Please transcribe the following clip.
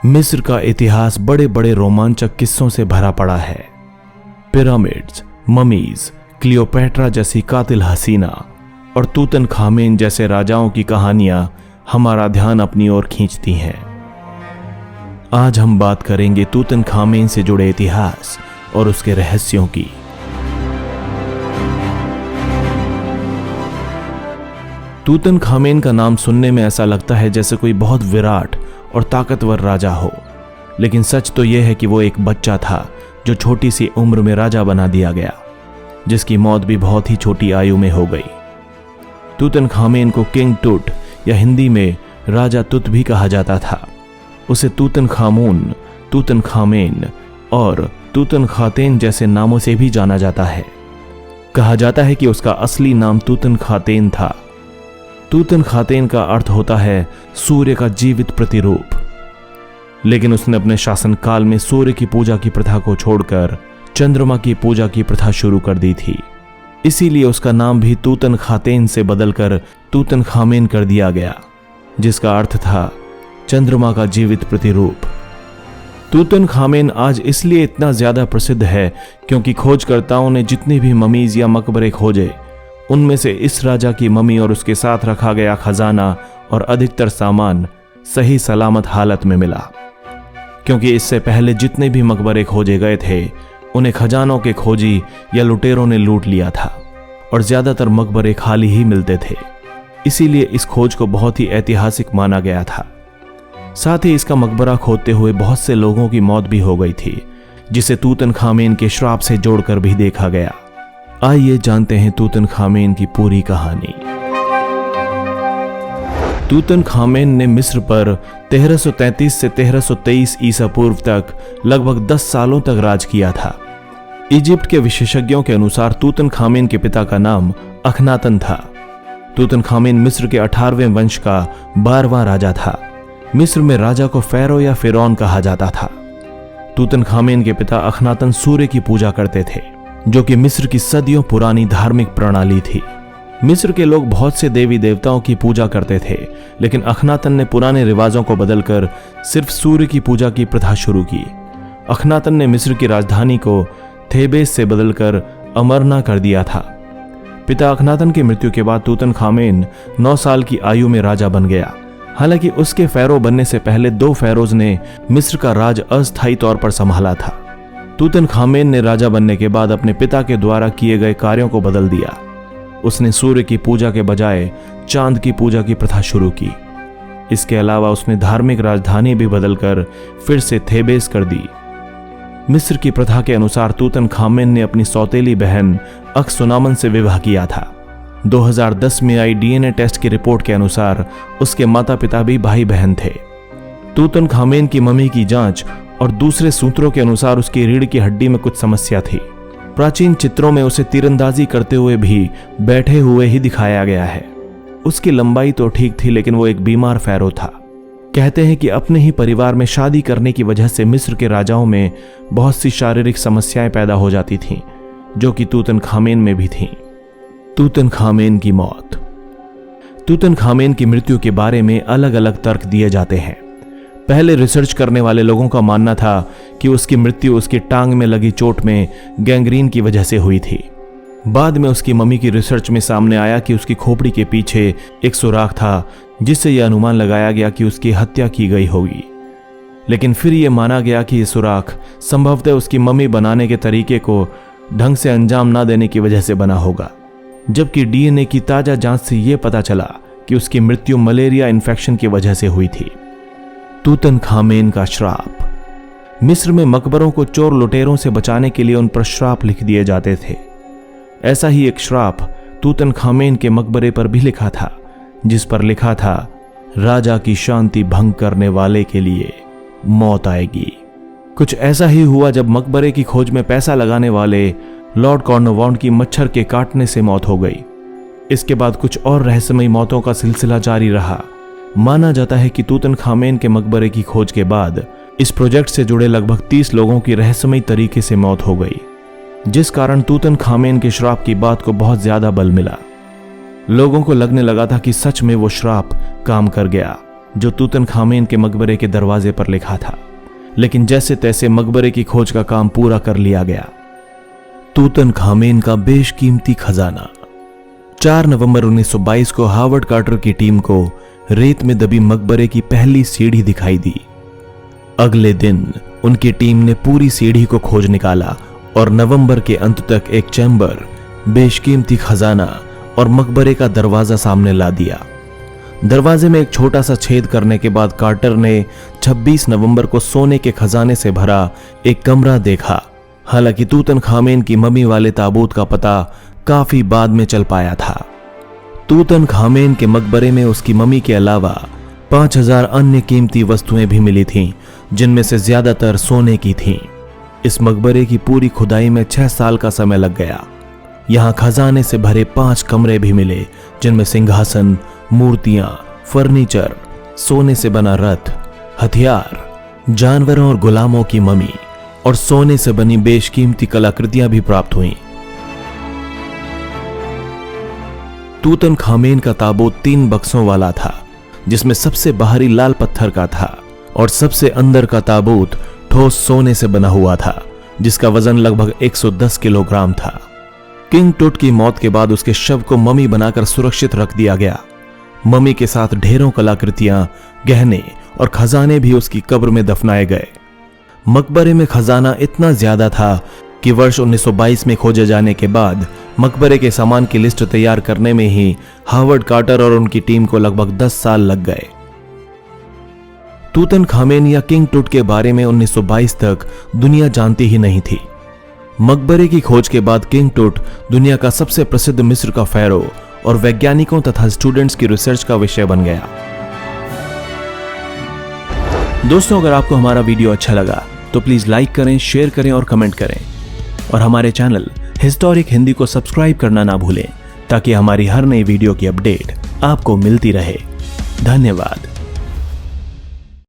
मिस्र का इतिहास बड़े बड़े रोमांचक किस्सों से भरा पड़ा है। पिरामिड्स, ममीज, क्लियोपेट्रा जैसी कातिल हसीना और तूतनखामेन जैसे राजाओं की कहानियां हमारा ध्यान अपनी ओर खींचती हैं। आज हम बात करेंगे तूतनखामेन से जुड़े इतिहास और उसके रहस्यों की। तूतनखामेन का नाम सुनने में ऐसा लगता है जैसे कोई बहुत विराट और ताकतवर राजा हो, लेकिन सच तो यह है कि वो एक बच्चा था जो छोटी सी उम्र में राजा बना दिया गया, जिसकी मौत भी बहुत ही छोटी आयु में हो गई। तूतनखामेन को किंग टूट या हिंदी में राजा तुत भी कहा जाता था। उसे तूतनखामून, तूतनखामेन और तूतनखातेन जैसे नामों से भी जाना जाता है। कहा जाता है कि उसका असली नाम तूतनखातेन था। तूतनखातेन का अर्थ होता है सूर्य का जीवित प्रतिरूप, लेकिन उसने अपने शासनकाल में सूर्य की पूजा की प्रथा को छोड़कर चंद्रमा की पूजा की प्रथा शुरू कर दी थी। इसीलिए उसका नाम भी तूतनखातेन से बदलकर तूतनखामेन कर दिया गया, जिसका अर्थ था चंद्रमा का जीवित प्रतिरूप। तूतनखामेन आज इसलिए इतना ज्यादा प्रसिद्ध है क्योंकि खोजकर्ताओं ने जितने भी ममीज या मकबरे खोजे, उनमें से इस राजा की ममी और उसके साथ रखा गया खजाना और अधिकतर सामान सही सलामत हालत में मिला, क्योंकि इससे पहले जितने भी मकबरे खोजे गए थे उन्हें खजानों के खोजी या लुटेरों ने लूट लिया था और ज्यादातर मकबरे खाली ही मिलते थे। इसीलिए इस खोज को बहुत ही ऐतिहासिक माना गया था। साथ ही इसका मकबरा खोदते हुए बहुत से लोगों की मौत भी हो गई थी, जिसे तूतनखामेन के श्राप से जोड़कर भी देखा गया। आइए जानते हैं तूतनखामेन की पूरी कहानी। तूतनखामेन ने मिस्र पर 1333 से 1323 ईसा पूर्व तक लगभग 10 सालों तक राज किया था। इजिप्ट के विशेषज्ञों के अनुसार तूतनखामेन के पिता का नाम अखनातन था। तूतनखामेन मिस्र के 18वें वंश का 12वां राजा था। मिस्र में राजा को फेरो या फिरौन कहा जाता था। तूतनखामेन के पिता अखनातन सूर्य की पूजा करते थे, जो कि मिस्र की सदियों पुरानी धार्मिक प्रणाली थी। मिस्र के लोग बहुत से देवी देवताओं की पूजा करते थे, लेकिन अखनातन ने पुराने रिवाजों को बदलकर सिर्फ सूर्य की पूजा की प्रथा शुरू की। अखनातन ने मिस्र की राजधानी को थेबेस से बदलकर अमरना कर दिया था। पिता अखनातन की मृत्यु के बाद तूतनखामेन 9 साल की आयु में राजा बन गया। हालांकि उसके फेरो बनने से पहले 2 फेरोज ने मिस्र का राज अस्थायी तौर पर संभाला था। तूतनखामेन ने राजा बनने के बाद अपने पिता के द्वारा किए गए कार्यों को बदल दिया। उसने सूर्य की पूजा के बजाय चांद की पूजा की प्रथा शुरू की। इसके अलावा उसने धार्मिक राजधानी भी बदलकर फिर से थेबेस कर दी। मिस्र की प्रथा के अनुसार तूतनखामेन ने अपनी सौतेली बहन अखसुनामन से विवाह किया था। 2010 में आई डीएनए टेस्ट की रिपोर्ट के अनुसार उसके माता पिता भी भाई बहन थे। तूतनखामेन की ममी की जांच और दूसरे सूत्रों के अनुसार उसकी रीढ़ की हड्डी में कुछ समस्या थी। प्राचीन चित्रों में उसे तीरंदाजी करते हुए भी बैठे हुए ही दिखाया गया है। उसकी लंबाई तो ठीक थी, लेकिन वो एक बीमार फेरो था। कहते हैं कि अपने ही परिवार में शादी करने की वजह से मिस्र के राजाओं में बहुत सी शारीरिक समस्याएं पैदा हो जाती थीं, जो कि तूतनखामेन में भी थीं। तूतनखामेन की मौत। तूतनखामेन की मृत्यु के बारे में अलग अलग तर्क दिए जाते हैं। पहले रिसर्च करने वाले लोगों का मानना था कि उसकी मृत्यु उसकी टांग में लगी चोट में गैंग्रीन की वजह से हुई थी। बाद में उसकी मम्मी की रिसर्च में सामने आया कि उसकी खोपड़ी के पीछे एक सुराख था, जिससे यह अनुमान लगाया गया कि उसकी हत्या की गई होगी। लेकिन फिर यह माना गया कि यह सुराख संभवतः उसकी मम्मी बनाने के तरीके को ढंग से अंजाम न देने की वजह से बना होगा, जबकि डीएनए की ताजा जांच से यह पता चला कि उसकी मृत्यु मलेरिया इन्फेक्शन की वजह से हुई थी। तूतनखामेन का श्राप। मिस्र में मकबरों को चोर लुटेरों से बचाने के लिए उन पर श्राप लिख दिए जाते थे। ऐसा ही एक श्राप तूतनखामेन के मकबरे पर भी लिखा था, जिस पर लिखा था, राजा की शांति भंग करने वाले के लिए मौत आएगी। कुछ ऐसा ही हुआ जब मकबरे की खोज में पैसा लगाने वाले लॉर्ड कॉर्नवालिस की मच्छर के काटने से मौत हो गई। इसके बाद कुछ और रहस्यमयी मौतों का सिलसिला जारी रहा। माना जाता है कि तूतनखामेन के मकबरे की खोज के बाद इस प्रोजेक्ट से जुड़े लगभग 30 लोगों की रहस्यमयी तरीके से मौत हो गई, जिस कारण तूतनखामेन के श्राप की बात को बहुत ज्यादा बल मिला। लोगों को लगने लगा था कि सच में वो श्राप काम कर गया जो तूतनखामेन के मकबरे के दरवाजे पर लिखा था, लेकिन जैसे तैसे मकबरे की खोज का काम पूरा कर लिया गया। तूतनखामेन का बेशकीमती खजाना। 4 नवंबर 1922 को हावर्ड कार्टर की टीम को रेत में दबी मकबरे की पहली सीढ़ी दिखाई दी। अगले दिन उनकी टीम ने पूरी सीढ़ी को खोज निकाला और नवंबर के अंत तक एक चैम्बर, बेशकीमती खजाना और मकबरे का दरवाजा सामने ला दिया। दरवाजे में एक छोटा सा छेद करने के बाद कार्टर ने 26 नवंबर को सोने के खजाने से भरा एक कमरा देखा। हालांकि तूतनखामेन की मम्मी वाले ताबूत का पता काफी बाद में चल पाया था। तूतनखामेन के मकबरे में उसकी मम्मी के अलावा 5000 अन्य कीमती वस्तुएं भी मिली थीं, जिनमें से ज्यादातर सोने की थीं। इस मकबरे की पूरी खुदाई में 6 साल का समय लग गया। यहां खजाने से भरे 5 कमरे भी मिले, जिनमें सिंहासन, मूर्तियां, फर्नीचर, सोने से बना रथ, हथियार, जानवरों और गुलामों की मम्मी और सोने से बनी बेशकीमती कलाकृतियां भी प्राप्त हुईं। तूतनखामेन का ताबूत 3 बक्सों वाला था, जिसमें सबसे बाहरी लाल पत्थर का था और सबसे अंदर का ताबूत ठोस सोने से बना हुआ था, जिसका वजन लगभग 110 किलोग्राम था। किंग टुट की मौत के बाद उसके शव को मम्मी बनाकर सुरक्षित रख दिया गया। मम्मी के साथ ढेरों कलाकृतियां, गहने और खजाने भी उसकी कब्र में दफनाए गए। मकबरे में खजाना इतना ज्यादा था कि वर्ष 1922 में खोजे जाने के बाद मकबरे के सामान की लिस्ट तैयार करने में ही हावर्ड कार्टर और उनकी टीम को लगभग 10 साल लग गए। तूतनखामेन या किंग टुट के बारे में 1922 तक दुनिया जानती ही नहीं थी। मकबरे की खोज के बाद किंग टुट दुनिया का सबसे प्रसिद्ध मिस्र का फेरो और वैज्ञानिकों तथा स्टूडेंट्स की रिसर्च का विषय बन गया। दोस्तों, अगर आपको हमारा वीडियो अच्छा लगा तो प्लीज लाइक करें, शेयर करें और कमेंट करें, और हमारे चैनल हिस्टोरिक हिंदी को सब्सक्राइब करना ना भूलें, ताकि हमारी हर नई वीडियो की अपडेट आपको मिलती रहे। धन्यवाद।